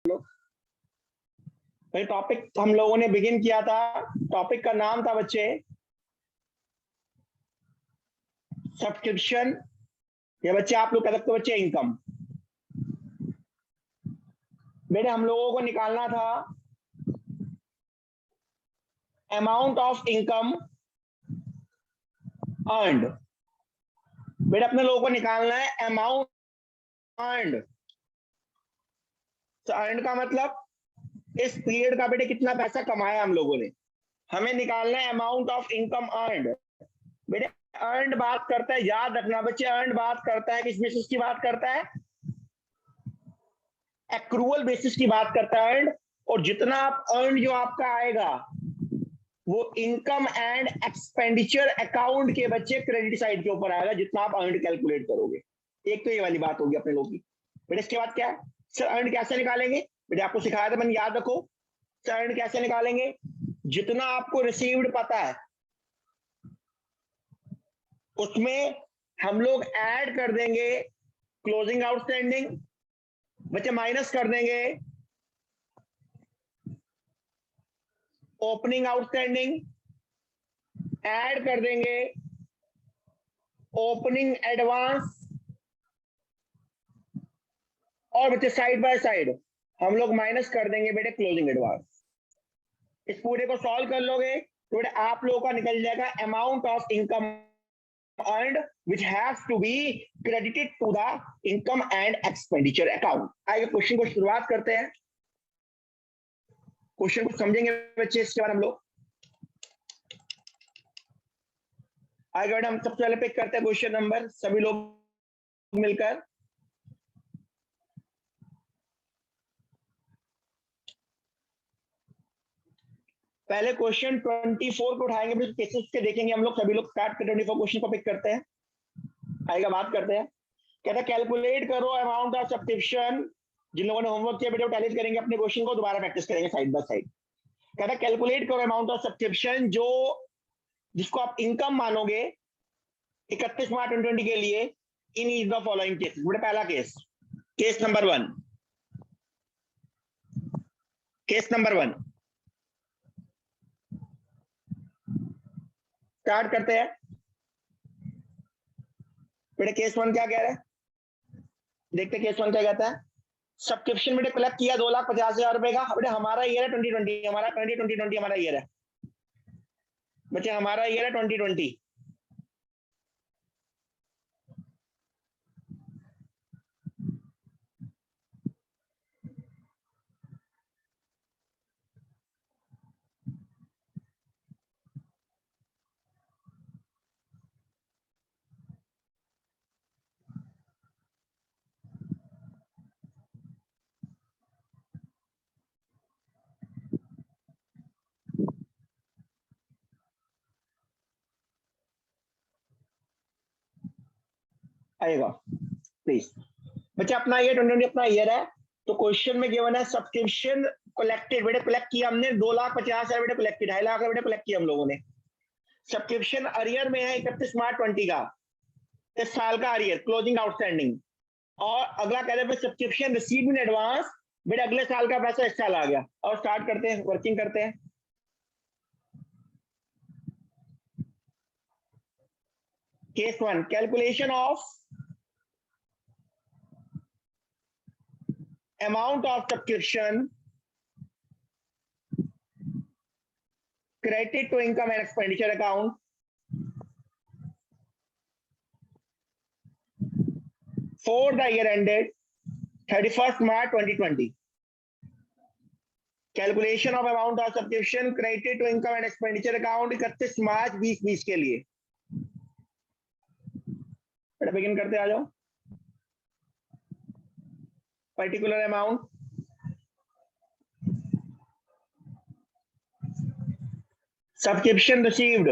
लोग। टॉपिक हम लोगों ने बिगिन किया था, टॉपिक का नाम था बच्चे सब्सक्रिप्शन, या बच्चे आप लोग कह सकते हो बच्चे इनकम। बेटे हम लोगों को निकालना था अमाउंट ऑफ इनकम अर्नड। बेटे अपने लोगों को निकालना है अमाउंट अर्नड। तो अर्नड का मतलब इस पीरियड का बेटे कितना पैसा कमाया हम लोगों ने। हमें निकालना है अमाउंट ऑफ इनकम अर्नड। बेटे अर्नड बात करता है, याद रखना बच्चे, अर्नड बात करता है किस बेसिस की बात करता है? एक्रूअल बेसिस की बात करता है अर्नड। और जितना आप अर्न जो आपका आएगा वो इनकम एंड एक्सपेंडिचर अकाउंट के बच्चे क्रेडिट साइड के ऊपर आएगा, जितना आप अर्न कैलकुलेट करोगे। एक तो ये वाली बात होगी अपने लोगों की। बेटे इसके बाद क्या है सर, अर्न कैसे निकालेंगे? बेटे आपको सिखाया था मैंने, याद रखो। सर अर्न कैसे निकालेंगे? जितना आपको रिसीव्ड पता है उसमें हम लोग ऐड कर देंगे क्लोजिंग आउटस्टैंडिंग, बच्चे माइनस कर देंगे ओपनिंग आउटस्टैंडिंग, ऐड कर देंगे ओपनिंग एडवांस, और बच्चे साइड बाय साइड हम लोग माइनस कर देंगे बेटे क्लोजिंग एडवांस। इस पूरे को सॉल्व कर लोगे तो बेटे आप लोगों का निकल जाएगा amount of income earned which has to be credited to the income and expenditure account। आइए क्वेश्चन को शुरुआत करते हैं, क्वेश्चन को समझेंगे बच्चे इसके बाद हम लोग। आइए बेटा हम सबसे पहले पिक करते हैं क्वेश्चन नंबर, सभी लोग मिलकर। पहले क्वेश्चन 24 को उठाएंगे, फिर केसेस के देखेंगे हम लोग। सभी लोग स्टार्ट कर 24 क्वेश्चन को पिक करते हैं। आएगा बात करते हैं। कहता है कैलकुलेट करो अमाउंट ऑफ सब्सक्रिप्शन। जिन लोगों ने होमवर्क किया बेटा टैली करेंगे अपने क्वेश्चन को, दोबारा प्रैक्टिस करेंगे साइड बाय साइड। कहता है कैलकुलेट करो अमाउंट ऑफ सब्सक्रिप्शन जो जिसको आप इनकम मानोगे 31 मार्च 2020 के लिए in each the following cases. बेटा पहला case, case number 1, case number 1 start करते हैं। बेटे केस 1 क्या कह रहा है, देखते केस 1 क्या कहता है। सब्सक्रिप्शन बेटे कलेक्ट किया 2,50,000 रुपए का। बेटे हमारा ईयर है 2020, हमारा 2020 हमारा ईयर है बच्चे, हमारा ईयर है 2020। आएगा प्लीज बच्चे, अपना ईयर 2020 अपना ईयर है। तो क्वेश्चन में गिवन है सब्सक्रिप्शन कलेक्टेड। बेटे कलेक्ट किया हमने 2,50,000 बेटे कलेक्टेड, 2.5 लाख बेटे कलेक्ट किया हम लोगों ने। सब्सक्रिप्शन अरियर में है 31 मार्च 20 का, इस साल का अरियर क्लोजिंग आउटस्टैंडिंग। और अगला कह रहे हैं सब्सक्रिप्शन रिसीव इन एडवांस, बेटे अगले साल का पैसा इस साल आ गया। और स्टार्ट करते हैं, वर्किंग करते हैं। Case 1, calculation of amount of subscription credited to income and expenditure account for the year ended 31st March 2020। Calculation of amount of subscription credited to income and expenditure account 31 March 2020 के लिए। बेटा begin करते आ जाओ। Particular amount, subscription received.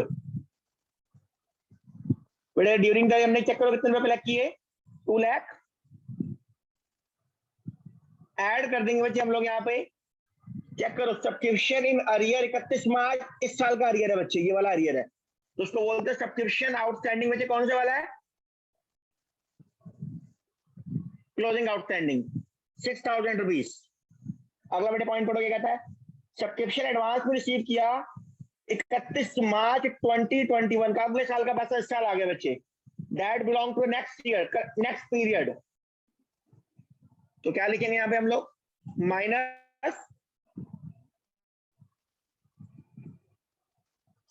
बेटा during the हमने check करो कितने रुपए कलेक्ट किए, 2 लाख। ऐड कर देंगे बच्चे हम लोग यहाँ पे, चेक करो सब्सक्रिप्शन इन अरियर 31 मार्च, इस साल का अरियर है बच्चे, ये वाला अरियर है। तो उसको बोलते हैं सब्सक्रिप्शन आउटस्टैंडिंग। बच्चे कौन से वाला है? Closing outstanding 6,000 rupees. अगला बेटे पॉइंट पढ़ो, क्या कहता है? सब्सक्रिप्शन एडवांस में रिसीव किया 31 मार्च 2021 का, अगले साल का पैसा इस साल आ गया बच्चे, that belong to next year, next period. तो क्या लिखेंगे यहां पे हम लोग? Minus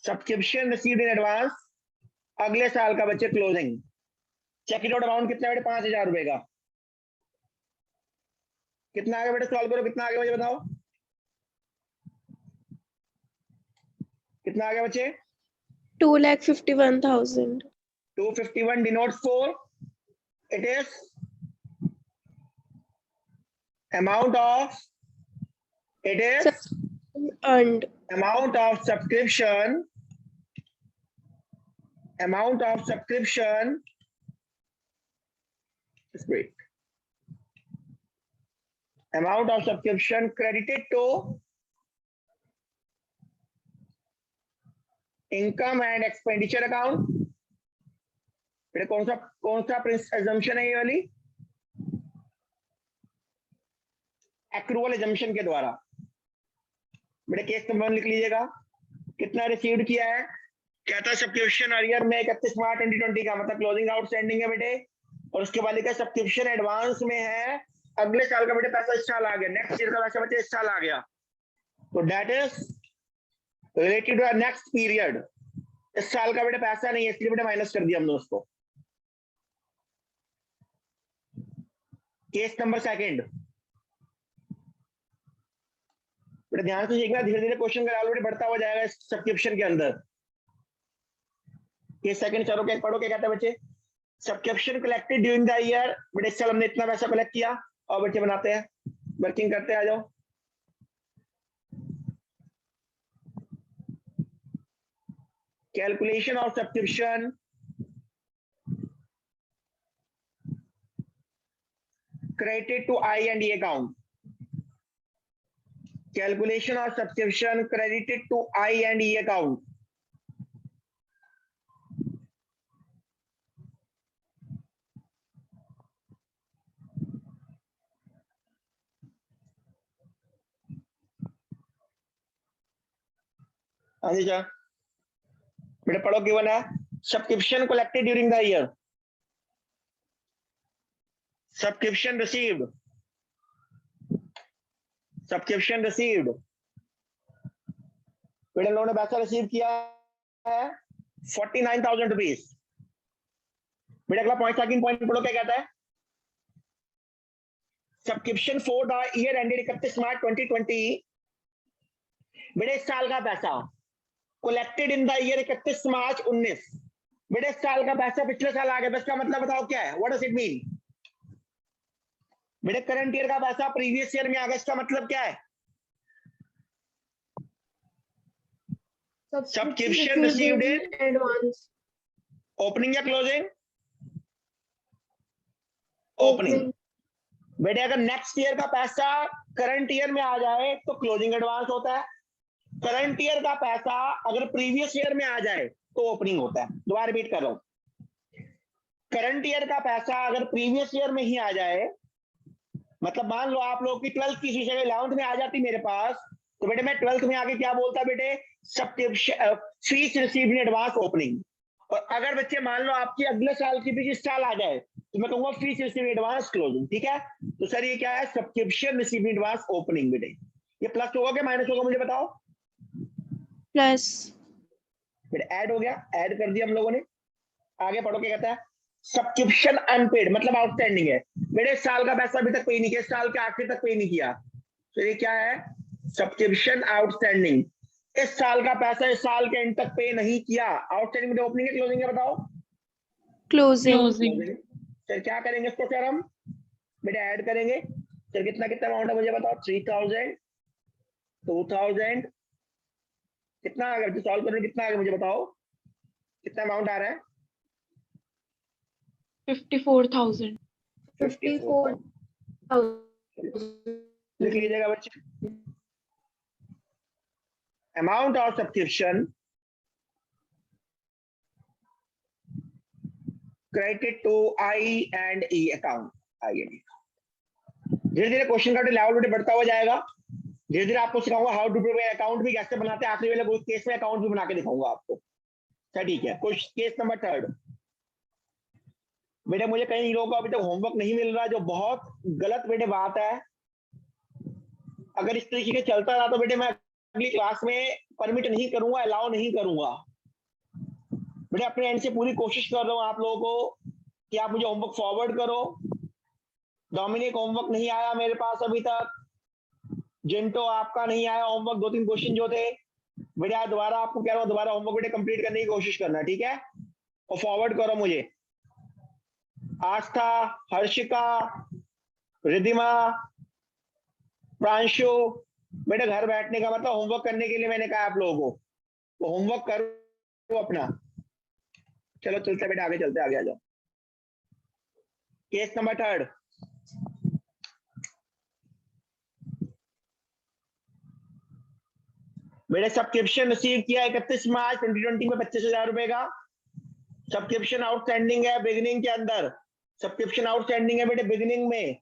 subscription received in advance, अगले साल का बच्चे closing. Check it out, amount कितना बेटे? 5,000 रुपए का। कितना आ गया बेटे? सॉल्व करो, कितना आ गया मुझे बताओ, कितना आ गया बच्चे? 2,51,000. 251 denotes for, it is amount of, it is Earned. amount of subscription, amount of subscription, wait, amount of subscription credited to income and expenditure account। बेटे कौन सा assumption है ये वाली? एक्रूअल एजम्पशन के द्वारा। बेटे केस नंबर लिख लीजिएगा, कितना रिसीव्ड किया है? कहता है सब्सक्रिप्शन अरियर में 31 मार्च 2020 का, मतलब क्लोजिंग आउटस्टैंडिंग है बेटे, और उसके बाद लिखा सब्सक्रिप्शन एडवांस में है, अगले साल का बेटे पैसा इस साल आ गया, नेक्स्ट ईयर का पैसा बच्चे इस साल आ गया, तो that is related to next period. इस साल का बेटे पैसा नहीं है, इसलिए बेटे माइनस कर दिया हमने उसको। केस नंबर सेकंड, बेटे ध्यान से देखना, धीरे धीरे क्वेश्चन का ऑलरेडी बढ़ता हुआ जाएगा सब्सक्रिप्शन के अंदर। केस सेकंड चलो, क्या पढ़ो, क्या कहता है बच्चे? Subscription collected during the year, बेटे इस साल हमने इतना पैसा कलेक्ट किया, और बच्चे बनाते हैं, वर्किंग करते हैं, आ जाओ। Calculation of subscription credited to I and E account, calculation of subscription credited to I and E account। हाँ जी सर, बेटे पढ़ो, गिवन है subscription collected during the year, subscription received, subscription received, बेटे लोगों ने पैसा रिसीव किया है 49,000 रुपीज। बेटे अगला पॉइंट, सेकंड पॉइंट पढ़ो, क्या कहता है? Subscription for the year ended 31 March 2020, बेटे इस साल का पैसा collected in the year 31 March 19, बेटे इस साल का पैसा पिछले साल आ गया, इसका मतलब बताओ क्या है? What does it mean? बेटे करंट ईयर का पैसा प्रीवियस ईयर में आ गया, इसका मतलब क्या है? Subscription received in advance. Opening या क्लोजिंग? ओपनिंग। बेटे अगर नेक्स्ट ईयर का पैसा करंट ईयर में आ जाए तो क्लोजिंग एडवांस होता है, करंट ईयर का पैसा अगर प्रीवियस ईयर में आ जाए तो ओपनिंग होता है। दोबारा रिपीट कर रहा हूं, करंट ईयर का पैसा अगर प्रीवियस ईयर में ही आ जाए, मतलब मान लो आप लोग की 12th की शीशे 11th में आ जाती मेरे पास, तो बेटे मैं 12th में आके क्या बोलता बेटे? Subscription fees received in advance opening. और अगर बच्चे मान लो आपकी अगले साल की भी इस साल आ जाए तो मैं कहूंगा fees received in advance closing. ठीक है, तो सर ये क्या है? Subscription received in advance opening. बेटे ये प्लस होगा क्या माइनस होगा मुझे बताओ? प्लस। फिर ऐड हो गया, ऐड कर दिया हम लोगों ने। आगे पढ़ो, क्या कहता है? सब्सक्रिप्शन अनपेड मतलब आउटस्टैंडिंग है, मेरे साल का पैसा अभी तक पे नहीं किया, साल के आखिर तक पे नहीं किया, तो ये क्या है? Subscription outstanding. इस साल का पैसा इस साल के एंड तक पे नहीं किया, आउटस्टैंडिंग में ओपनिंग है क्लोजिंग है बताओ? क्लोजिंग। सर क्या करेंगे इसको सर हम? बेटा ऐड करेंगे। सर कितना कितना अमाउंट है मुझे बताओ? 3,000, 2,000, कितना आ गया? सॉल्व करने कितना आ गया मुझे बताओ, कितना अमाउंट आ रहा है? 54,000। 54,000 लिख लीजिएगा बच्चे। Amount of subscription credit to I and E account. धीरे धीरे क्वेश्चन का लेवल बढ़ता हुआ जाएगा। धीरे धीरे आपको सिखाऊंगा हाउ टू प्रिपेयर अकाउंट भी कैसे बनाते हैं, आखिरी वाले केस में अकाउंट भी बना के दिखाऊंगा आपको। अच्छा ठीक है, केस नंबर 3। बेटे मुझे कई लोगों को अभी तक होमवर्क नहीं मिल रहा, जो बहुत गलत बेटे बात है। अगर इस तरीके से चलता रहा तो बेटे मैं अगली क्लास में परमिट नहीं करूंगा, अलाउ नहीं करूंगा। बेटे अपने एंड से पूरी कोशिश कर रहा हूं आप लोगों को कि आप मुझे होमवर्क फॉरवर्ड करो। डोमिनिक होमवर्क नहीं आया मेरे पास अभी तक, जिंटो आपका नहीं आया होमवर्क, 2-3 क्वेश्चन जो थे बेटे दोबारा आपको कह रहा हूं, दोबारा होमवर्क बेटे कंप्लीट करने की कोशिश करना, ठीक है? और फॉरवर्ड करो मुझे। आस्था, हर्षिका, रिधिमा, प्रांशु, बेटे घर बैठने का मतलब होमवर्क करने के लिए मैंने कहा आप लोगों को, तो होमवर्क करो अपना। चलो चलते बेटे, आगे चलते, आगे आ जाओ। Case number 3। बेटे सब्सक्रिप्शन रिसीव किया 31 मार्च 2020 में 25,000 रुपए का सब्सक्रिप्शन आउटस्टैंडिंग है बिगिनिंग के अंदर। सब्सक्रिप्शन आउटस्टैंडिंग है बेटे बिगिनिंग में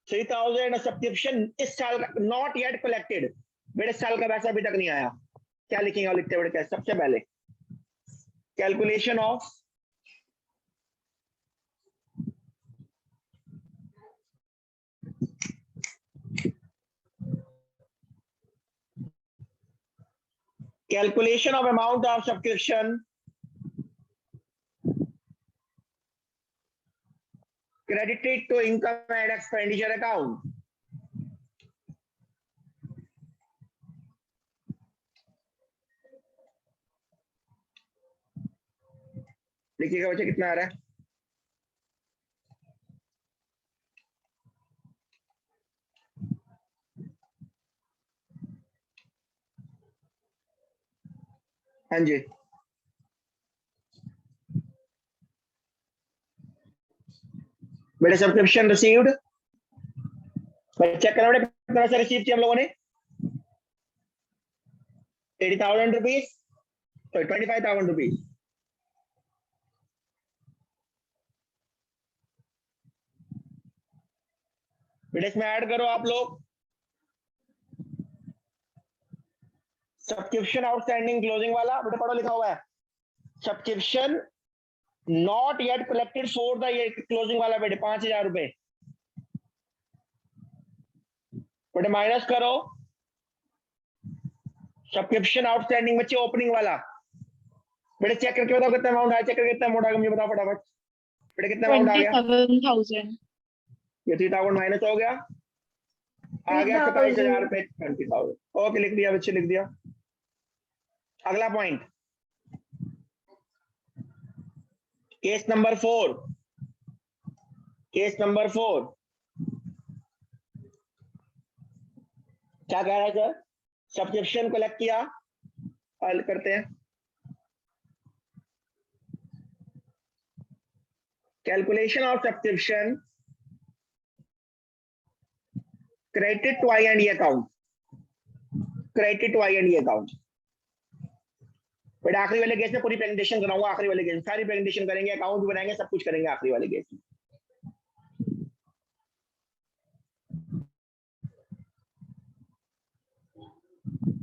3,000। सब्सक्रिप्शन इस साल का नॉट येट कलेक्टेड, बेटे साल का पैसा अभी तक नहीं आया। क्या लिखेंगे लिखते बेटे? क्या सबसे पहले calculation of calculation of amount of subscription credited to income and expenditure account। देखिएगा बच्चे कितना आ रहा है। हाँ जी बेटे सब्सक्रिप्शन रिसीव्ड, चेक करो बेटे कितना से रिसीव किया हम लोगों ने। 80,000 रुपीज, सॉरी 25,000 रुपीज। बेटे इसमें ऐड करो आप लोग सब्सक्रिप्शन आउटस्टैंडिंग क्लोजिंग वाला, बेटे पढ़ो लिखा हुआ है subscription not yet collected for the closing वाला बेटे 5,000 रुपए। बेटे माइनस करो सब्सक्रिप्शन आउटस्टैंडिंग बच्चे ओपनिंग वाला। बेटे चेक करके बताओ कितना अमाउंट आया, चेक करके कितना अमाउंट आ गया मुझे बताओ फटाफट। बेटे कितना अमाउंट आ गया? 27,000। ये 3,000 माइनस हो गया, आ गया 27,000 रुपए 20,000। ओके लिख दिया बच्चे, लिख दिया। अगला point case number 4। Case number 4 क्या कह रहा है सर? सब्सक्रिप्शन कलेक्ट किया, हल करते हैं। Calculation of subscription credit to I and E account, credit to I and E account. But आखिरी वाले केस में पूरी प्रेजेंटेशन कराऊंगा, आखिरी वाले केस सारी प्रेजेंटेशन करेंगे, अकाउंट भी बनाएंगे, सब कुछ करेंगे आखिरी वाले केस में।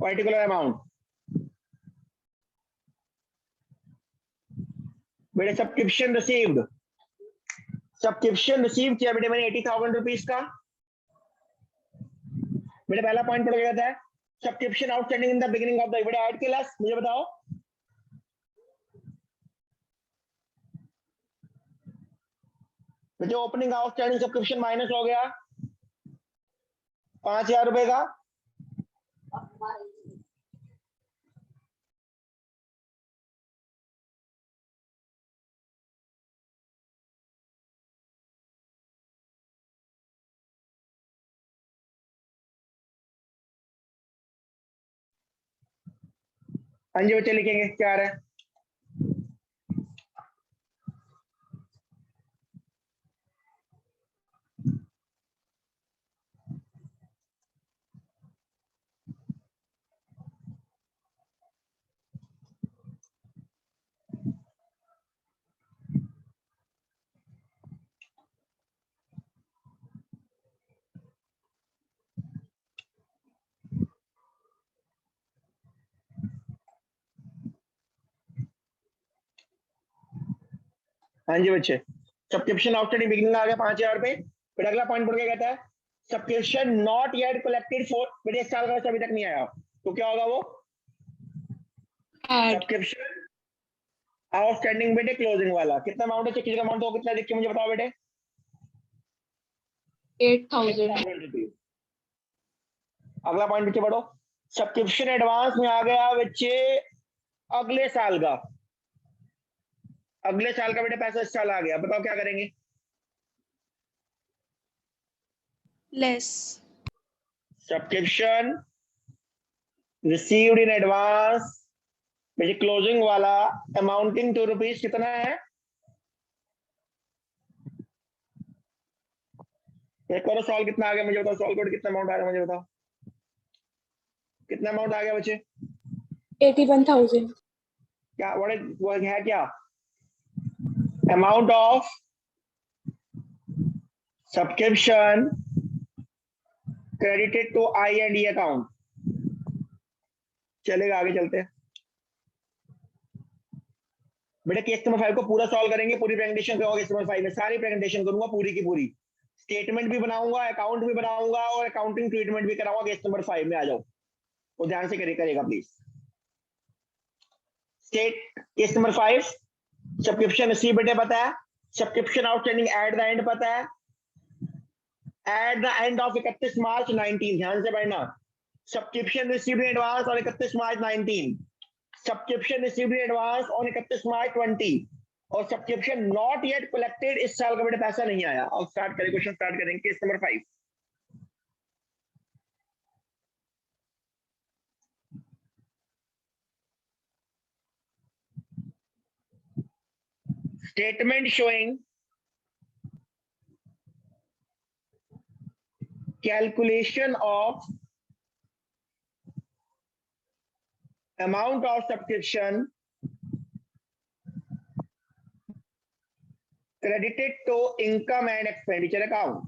पर्टिकुलर अमाउंट बेटे सब्सक्रिप्शन रिसीव्ड, सब्सक्रिप्शन रिसीव किया बेटे मैंने 80,000 रुपीज का। बेटे पहला पॉइंट पढ़ गया था subscription outstanding in the beginning of the बेटे ऐड के लास्ट मुझे बताओ। बेटे ओपनिंग आउटस्टैंडिंग सब्सक्रिप्शन माइनस हो गया 5,000 रुपए का। हाँ जी बच्चे लिखेंगे क्या आ रहा है? हाँ जी बच्चे, सब्सक्रिप्शन आउटस्टैंडिंग बिगिनिंग आ गया 5,000 रुपए। फिर अगला पॉइंट पढ़ के कहता है subscription not yet collected for, बेटे इस साल का अभी तक नहीं आया, तो क्या होगा वो? Add सब्सक्रिप्शन आउटस्टैंडिंग बेटे क्लोजिंग वाला। कितना अमाउंट है? किसी का अमाउंट हो कितना, देख के मुझे बताओ बेटे। 8,000 8,000 रुपीज। अगला पॉइंट बच्चे पढ़ो, सब्सक्रिप्शन एडवांस में आ गया बच्चे अगले साल का, अगले साल का बेटे पैसा इस साल आ गया, बताओ क्या करेंगे? less subscription received in advance बेटे क्लोजिंग वाला अमाउंटिंग टू रुपीज कितना है? एक करो सॉल्व, कितना आ गया मुझे बताओ, सॉल्व करो कितना अमाउंट आ रहा है मुझे बताओ, कितना अमाउंट आ गया बच्चे? 81,000 क्या वो है क्या? Amount of subscription credited to I and E account. चलेगा, आगे चलते हैं बेटा। केस नंबर 5 को पूरा सॉल्व करेंगे, पूरी प्रेजेंटेशन करूंगा केस नंबर 5 में, सारी प्रेजेंटेशन करूंगा पूरी की पूरी, स्टेटमेंट भी बनाऊंगा, अकाउंट भी बनाऊंगा और अकाउंटिंग ट्रीटमेंट भी कराऊंगा केस नंबर 5 में। आ जाओ, वो ध्यान से करेगा please. State case number 5, subscription receive बेटे पता है, subscription outstanding at the end पता है, at the end of 31 March 19, ध्यान से पढ़ना। Subscription received in advance on 31 March 19, subscription received in advance on 31 मार्च 20 और सब्सक्रिप्शन नॉट येट कलेक्टेड, इस साल का बेटे पैसा नहीं आया। और स्टार्ट करें, क्वेश्चन स्टार्ट करेंगे case number 5। Statement showing calculation of amount of subscription credited to income and expenditure account.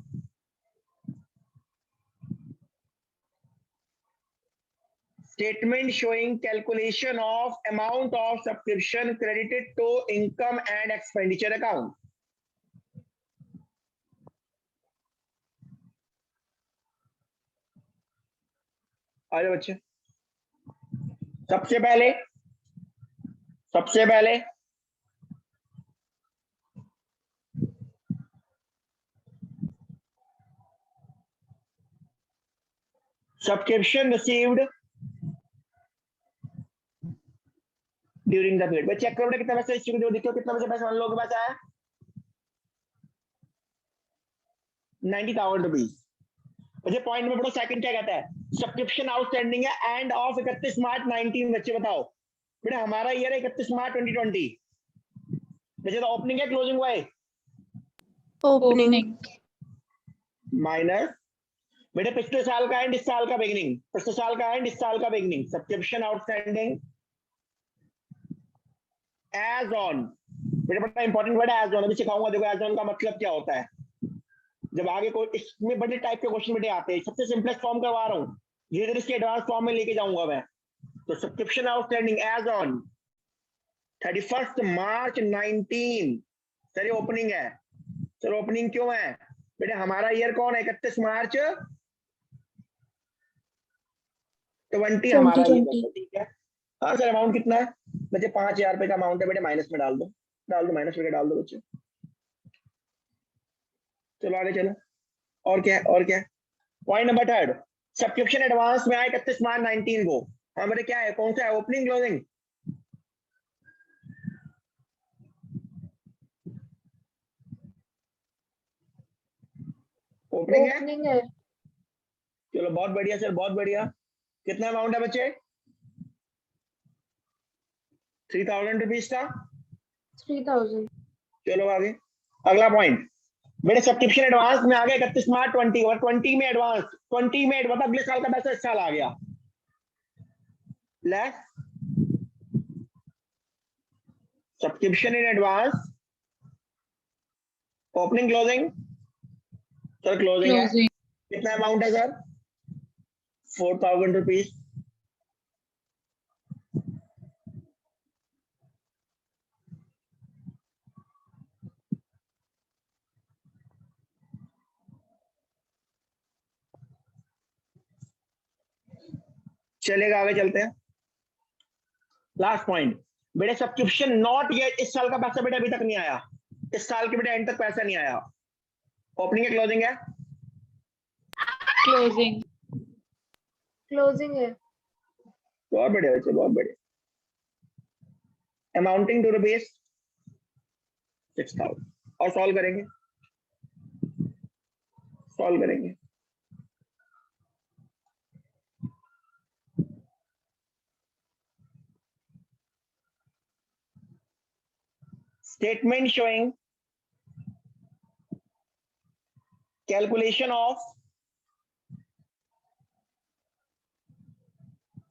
Statement showing calculation of amount of subscription credited to income and expenditure account. आ जाओ बच्चे, सबसे पहले subscription received during the period. Check करो कितना पैसा इस चीज को देखो, कितना पैसा मान लो के पास आया 90,000 रुपीज। मुझे पॉइंट में पढ़ो, सेकंड क्या कहता है, सब्सक्रिप्शन आउटस्टैंडिंग है एंड ऑफ 31 मार्च 19। बच्चे बताओ बेटा, हमारा ईयर है 31 मार्च 2020, बच्चे तो ओपनिंग है क्लोजिंग हुआ है? opening माइनस बेटे पिछले साल का एंड इस साल का बिगिनिंग, पिछले साल का एंड इस साल का beginning. Subscription outstanding as on, बेटा बड़ा इंपॉर्टेंट वर्ड है एज ऑन, अभी सिखाऊंगा, देखो एज ऑन का मतलब क्या होता है। जब आगे कोई इसमें बड़े टाइप के क्वेश्चन बेटे आते हैं, सबसे सिंपलेस्ट फॉर्म करवा रहा हूँ, धीरे धीरे इसके एडवांस फॉर्म में लेके जाऊंगा मैं। तो subscription outstanding as on 31 March 19, sir ये ओपनिंग है। सर ओपनिंग क्यों है बेटे, हमारा ईयर कौन है 31 मार्च 20 हमारा ईयर है, ठीक है। हाँ सर अमाउंट कितना है बच्चे? 5,000 रुपए का अमाउंट है बेटे, माइनस में डाल दो माइनस में डाल दो बच्चे। चलो आगे चलो, और क्या है? पॉइंट नंबर 3, सब्सक्रिप्शन एडवांस में आए 31 मार्च 19 को। हाँ बेटे क्या है, कौन सा है, ओपनिंग क्लोजिंग? ओपनिंग है। चलो बहुत बढ़िया सर, बहुत बढ़िया। कितना अमाउंट है बच्चे? 3,000 रुपीज का। 3,000 चलो आगे, अगला पॉइंट मेरे सब्सक्रिप्शन एडवांस में आ गया 31 मार्च 20 और 20 में एडवांस, मतलब अगले साल का पैसा इस साल आ गया, less subscription in advance opening closing. Sir closing है, कितना अमाउंट है सर? 4,000 रुपीज। चलेगा, आगे चलते हैं। लास्ट पॉइंट बेटे, सब्सक्रिप्शन नॉट येट, इस साल का पैसा बेटे अभी तक नहीं आया, इस साल के बेटे एंड तक पैसा नहीं आया। ओपनिंग है क्लोजिंग है? क्लोजिंग। क्लोजिंग है। बहुत बढ़िया बच्चे, बहुत बढ़िया। Amounting to rupees 6,000। और सॉल्व करेंगे, सॉल्व करेंगे। Statement showing calculation of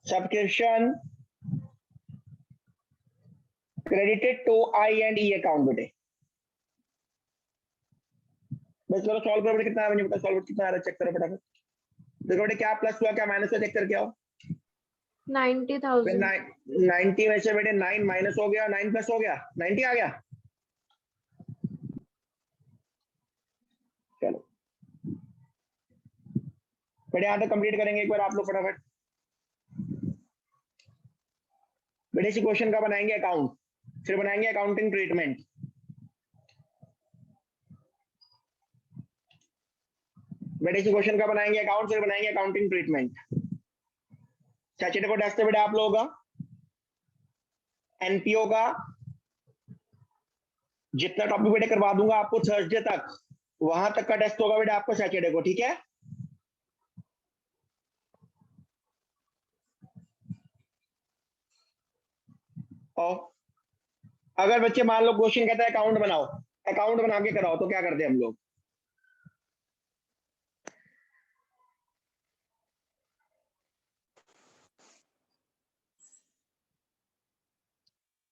subscription credited to I and E account बेटे। बस चलो सॉल्व करो बेटे, कितना है मुझे पता, सॉल्व कितना आ रहा है चेक करो फटाफट। देखो बेटे क्या प्लस हुआ क्या माइनस हुआ चेक करके आओ। 90,000। 90 में से बेटे 9 माइनस हो गया, 9 प्लस हो गया, 90 आ गया। चलो बेटे यहाँ तक कंप्लीट करेंगे एक बार आप लोग फटाफट। बेटे इसी क्वेश्चन का बनाएंगे अकाउंट, फिर बनाएंगे अकाउंटिंग ट्रीटमेंट। बेटे इसी क्वेश्चन का बनाएंगे अकाउंट, फिर बनाएंगे अकाउंटिंग ट्रीटमेंट। सैटरडे को टेस्ट है बेटे आप लोगों का, एनपीओ का जितना टॉपिक बेटे करवा दूंगा आपको थर्सडे तक, वहां तक का टेस्ट होगा बेटे आपको सैटरडे को, ठीक है? और अगर बच्चे मान लो क्वेश्चन कहता है अकाउंट बनाओ, अकाउंट बना के कराओ, तो क्या करते हैं हम लोग?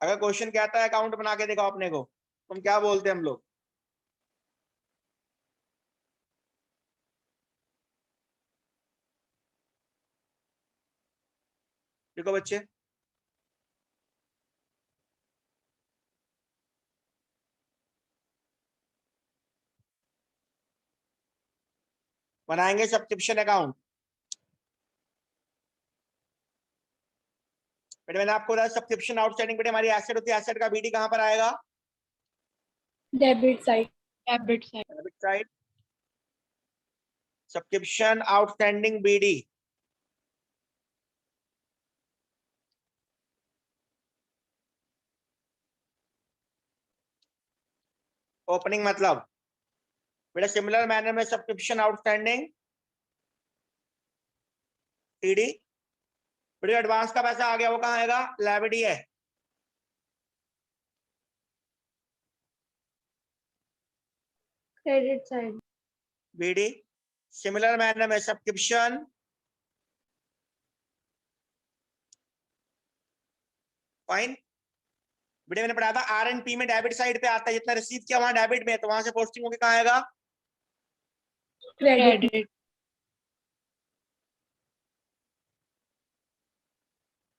अगर क्वेश्चन कहता है अकाउंट बना के दिखाओ अपने को, तुम क्या बोलते हैं हम लोग? देखो बच्चे, बनाएंगे सब्सक्रिप्शन अकाउंट। बेटे मैंने आपको बताया सब्सक्रिप्शन आउटस्टैंडिंग बेटे हमारी एसेट होती है, एसेट का बीडी कहां पर आएगा? Debit side. Debit side. Debit side. Subscription outstanding BD opening मतलब बेटा सिमिलर मैनर में सब्सक्रिप्शन आउटस्टैंडिंग टीडी। बेटा एडवांस का पैसा आ गया, वो कहां आएगा? लायबिलिटी है। Credit side. BD similar manner में सब्सक्रिप्शन फाइन। बेटे मैंने पढ़ा था आर एंड पी में डेबिट साइड पे आता है, जितना रिसीव किया वहां डेबिट में, तो वहां से पोस्टिंग होके कहां आएगा? क्रेडिट।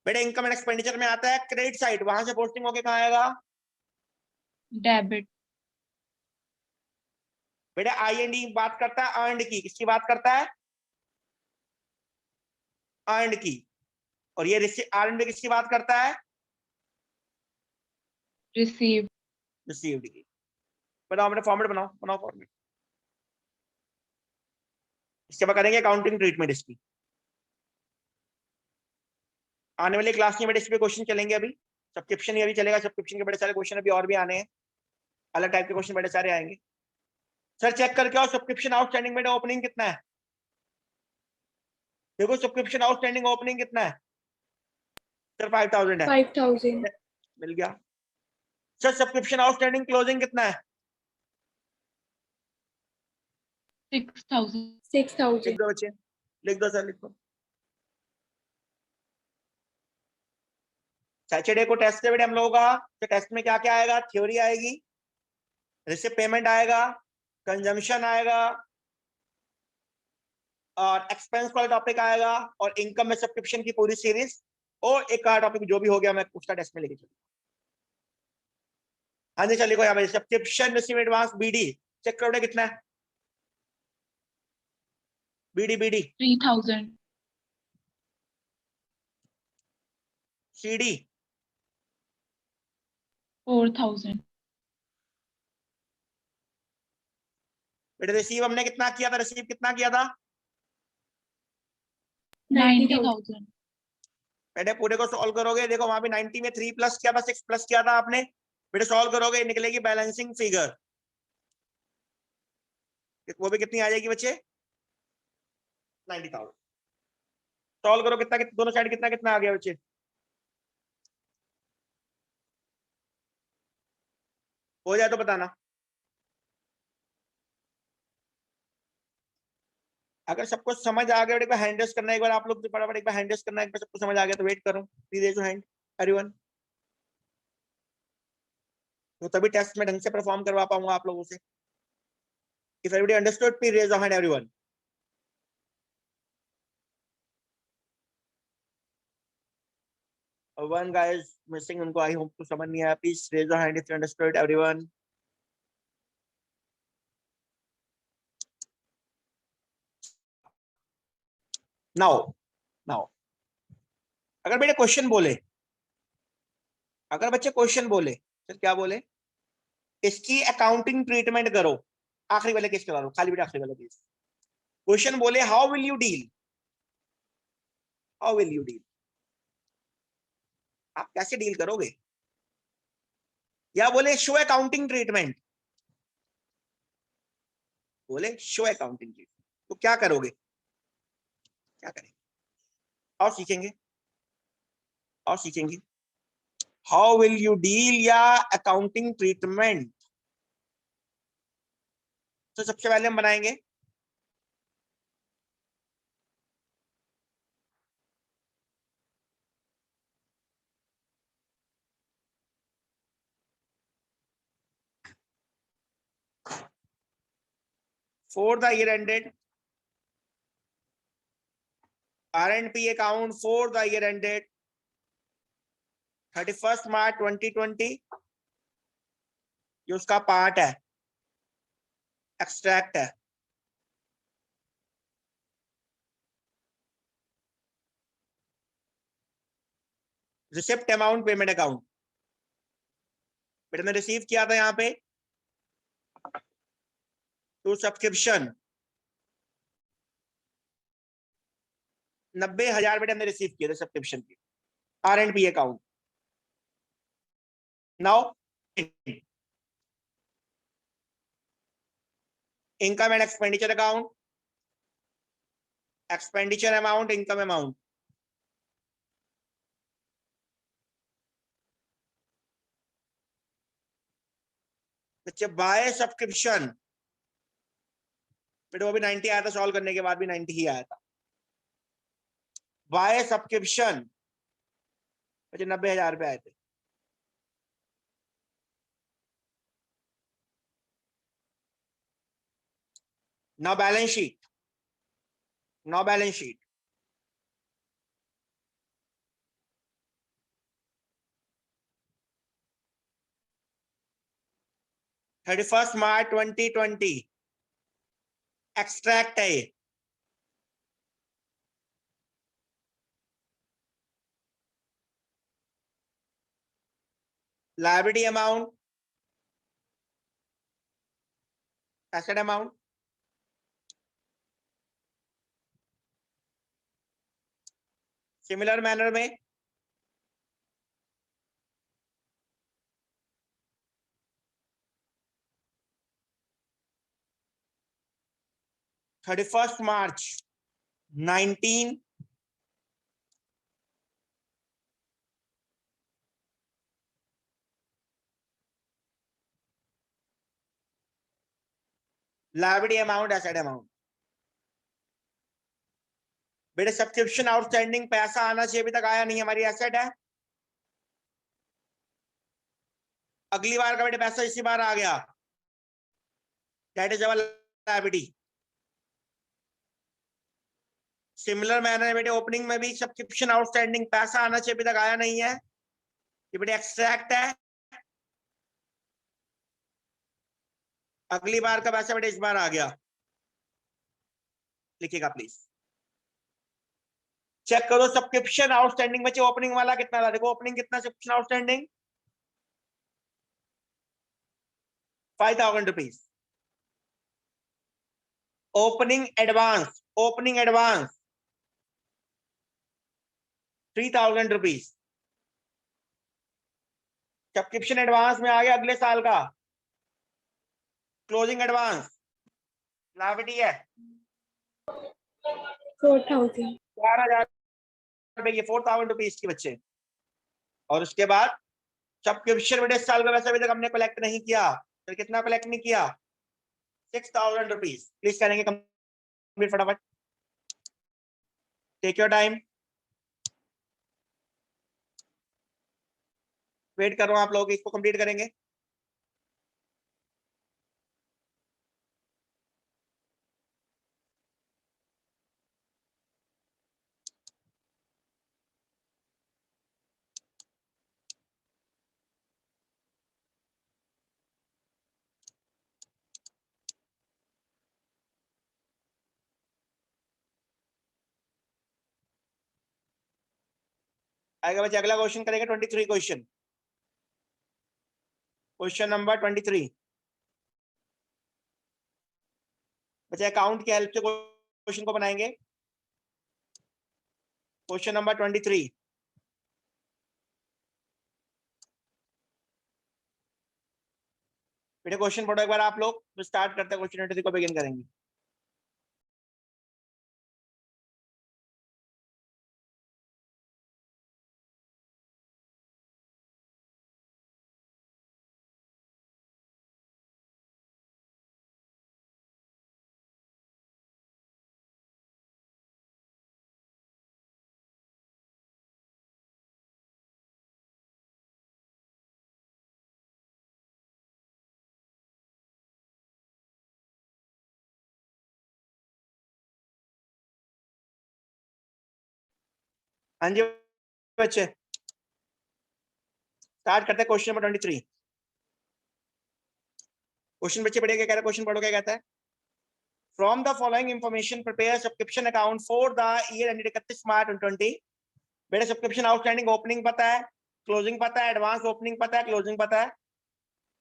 बेटे इनकम एंड एक्सपेंडिचर में आता है क्रेडिट साइड, वहां से पोस्टिंग होके कहां आएगा? डेबिट। बेटे आई एंड डी बात करता है अर्नड की, किसकी बात करता है? अर्नड की। और ये आर एंड किसकी बात करता है? रिसीव। रिसीव्ड की। बनाओ अपने फॉर्मेट बनाओ, बनाओ फॉर्मेट। इसके बाद करेंगे अकाउंटिंग ट्रीटमेंट इसकी। आने वाली क्लास में बेटे इस पे क्वेश्चन चलेंगे, अभी सब्सक्रिप्शन ही अभी चलेगा, सब्सक्रिप्शन के बड़े सारे क्वेश्चन अभी और भी आने हैं, अलग टाइप के क्वेश्चन बड़े सारे आएंगे। सर चेक करके आओ सब्सक्रिप्शन आउटस्टैंडिंग में ओपनिंग कितना है? देखो सब्सक्रिप्शन आउटस्टैंडिंग ओपनिंग कितना है? सर 5,000 है। 5,000। मिल गया। सर सब्सक्रिप्शन आउटस्टैंडिंग क्लोजिंग कितना है? 6,000। 6,000। लिख दो बच्चे, लिख दो सर, लिख दो। सैटरडे को टेस्ट है बेटे हम लोगों का, तो टेस्ट में क्या क्या आएगा? थ्योरी आएगी, रिसिप्ट पेमेंट आएगा, कंजम्पशन आएगा, और एक्सपेंस वाला टॉपिक आएगा, और इनकम में सब्सक्रिप्शन की पूरी सीरीज, और एक टॉपिक जो भी हो गया मैं उसका टेस्ट में लेके चलूंगा। हाँ जी चलिए, यहाँ पे subscription receive advance BD check करो कितना है? बीडी 3,000। CD 4,000. बेटे रिसीव हमने कितना किया था, रिसीव कितना किया था? 90,000. बेटे पूरे को सॉल्व करोगे, देखो वहां पे 90 में 3 प्लस किया था, 6 प्लस किया था आपने। बेटे सॉल्व करोगे निकलेगी बैलेंसिंग फिगर, वो भी कितनी आ जाएगी बच्चे? 90,000। सॉल्व करो कितना कितना, दोनों साइड कितना कितना आ गया बच्चे? हो जाए तो बताना। अगर सबको समझ आ गया, एक बार हैंड रेस करना, एक बार आप लोग फटाफट एक बार हैंड रेस करना, एक बार सबको समझ आ गया तो वेट करो, please raise your hand everyone. तो तभी टेस्ट में ढंग से परफॉर्म करवा पाऊंगा आप लोगों से। If everybody understood please raise your hand everyone. One guy is missing, उनको आई होप तो समझ नहीं आया, please raise your hand if you understood everyone. Now now अगर बेटे क्वेश्चन बोले, अगर बच्चे क्वेश्चन बोले फिर क्या बोले? इसकी अकाउंटिंग ट्रीटमेंट करो। आखिरी वाले केस करा लो, खाली बेटा आखिरी वाला केस। क्वेश्चन बोले how will you deal, how will you deal, आप कैसे डील करोगे? या बोले शो अकाउंटिंग ट्रीटमेंट, बोले शो अकाउंटिंग ट्रीटमेंट, तो क्या करोगे? क्या करेंगे? और सीखेंगे, और सीखेंगे हाउ विल यू डील या अकाउंटिंग ट्रीटमेंट। तो सबसे पहले हम बनाएंगे for the year ended R&P account for the year ended 31st March 2020, ये उसका पार्ट है, एक्सट्रैक्ट है। रिसिप्ट अमाउंट पेमेंट अकाउंट, बेटा ने रिसीव किया था यहाँ पे टू सब्सक्रिप्शन 90,000 बेटा हमने रिसीव किए थे सब्सक्रिप्शन के R&P account. Now income and expenditure account, expenditure amount, income amount. बच्चे बाय सब्सक्रिप्शन, बेटा वो भी 90 आया था, सॉल्व करने के बाद भी 90 ही आया था। बाय सब्सक्रिप्शन बच्चे 90,000 रुपए आए थे। Now balance sheet, now balance sheet, March 31 2020 extract है। Liability amount, asset amount, similar manner में March 31 19 liability amount, asset amount. बेटे सब्सक्रिप्शन आउटस्टैंडिंग पैसा आना चाहिए, अभी तक आया नहीं, हमारी एसेट है। अगली बार का बेटे पैसा इसी बार आ गया, that is our liability. Similar manner में बेटे ओपनिंग में भी सब्सक्रिप्शन आउटस्टैंडिंग पैसा आना चाहिए, अभी तक आया नहीं है, ये बेटे एक्सट्रैक्ट है। अगली बार का पैसा बेटे इस बार आ गया, लिखिएगा प्लीज। चेक करो सब्सक्रिप्शन आउटस्टैंडिंग बचे, ओपनिंग वाला कितना था, देखो ओपनिंग कितना, subscription outstanding 5,000 rupees. Opening advance 3,000 rupees. Subscription advance में आ गया अगले साल का। क्लोजिंग एडवांस लाइबिलिटी है 4,000। 4,000 रुपए की, 4,000 रुपीज की बच्चे। और उसके बाद सब्सक्रिप्शन बेटे इस साल का वैसे अभी तक हमने कलेक्ट नहीं किया, तो कितना कलेक्ट नहीं किया, 6,000 रुपीज। प्लीज करेंगे कंप्लीट फटाफट, टेक योर टाइम, वेट कर रहा हूं आप लोग, इसको कंप्लीट करेंगे। आएगा बच्चे, अगला क्वेश्चन करेंगे 23 क्वेश्चन, क्वेश्चन नंबर 23 बच्चे अकाउंट की हेल्प से क्वेश्चन को बनाएंगे। क्वेश्चन नंबर 23, बेटे क्वेश्चन पढ़ो एक बार आप लोग, तो स्टार्ट करते हैं क्वेश्चन 23 को बिगिन करेंगे। हाँ जी बच्चे, स्टार्ट करते हैं क्वेश्चन नंबर 23। क्वेश्चन बच्चे पढ़िए क्या कह रहा है, क्वेश्चन पढ़ो क्या कहता है। From the following information prepare subscription account for the year ended 31 March 2020। बेटा सब्सक्रिप्शन आउटस्टैंडिंग ओपनिंग पता है, क्लोजिंग पता है, एडवांस ओपनिंग पता है, क्लोजिंग पता है।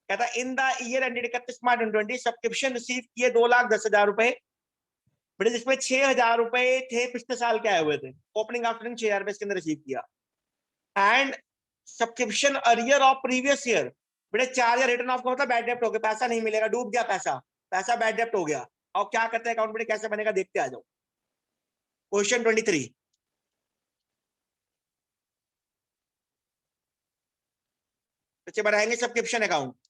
कहता है in the year ended 31 March 2020 subscription receive किए 2,10,000 रुपए, बेटे जिसमें 6,000 रुपए थे पिछले साल के आए हुए थे, ओपनिंग आउटस्टैंडिंग 6,000 रुपए इसके अंदर रिसीव किया। And subscription arrear of previous year, बेटे 4,000 रिटर्न ऑफ का मतलब बैड डेप्ट हो गया, पैसा नहीं मिलेगा, डूब गया पैसा, पैसा बैड डेप्ट हो गया। और क्या करते हैं अकाउंट, बेटे कैसे बनेगा देखते आ जाओ। क्वेश्चन 23, बच्चे बनाएंगे सब्सक्रिप्शन अकाउंट।